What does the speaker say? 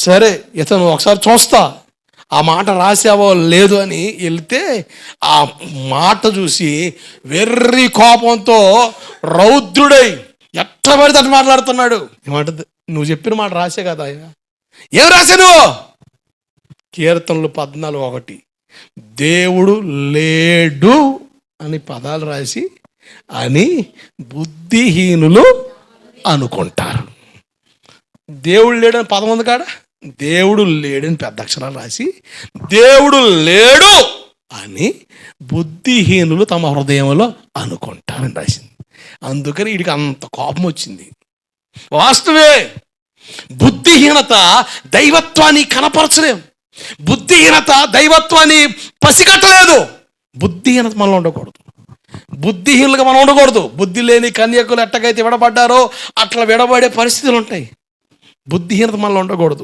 సరే ఇతను ఒకసారి చూస్తా, ఆ మాట రాసావో లేదు అని వెళ్తే ఆ మాట చూసి వెర్రి కోపంతో రౌద్రుడై ఎట్లా పడితే అట్లా మాట్లాడుతున్నాడు. ఏమాట, నువ్వు చెప్పిన మాట రాసే కదా ఆయన. ఏం రాసా నువ్వు? కీర్తనలు 14:1 దేవుడు లేడు అని పదాలు రాసి అని బుద్ధిహీనులు అనుకుంటారు. దేవుడు లేడని పదం ఉంది కాడ, దేవుడు లేడని పెద్ద అక్షరాలు రాసి దేవుడు లేడు అని బుద్ధిహీనులు తమ హృదయంలో అనుకుంటారని రాసింది. అందుకని వీడికి అంత కోపం వచ్చింది. వాస్తవే, బుద్ధిహీనత దైవత్వాన్ని కనపరచలేం, బుద్ధిహీనత దైవత్వాన్ని పసిగట్టలేదు. బుద్ధిహీనత మనలో ఉండకూడదు, బుద్ధిహీనులుగా మనం ఉండకూడదు. బుద్ధి లేని కన్యకులు ఎట్టకైతే విడబడ్డారో అట్లా విడబడే పరిస్థితులు ఉంటాయి. బుద్ధిహీనత మనలో ఉండకూడదు.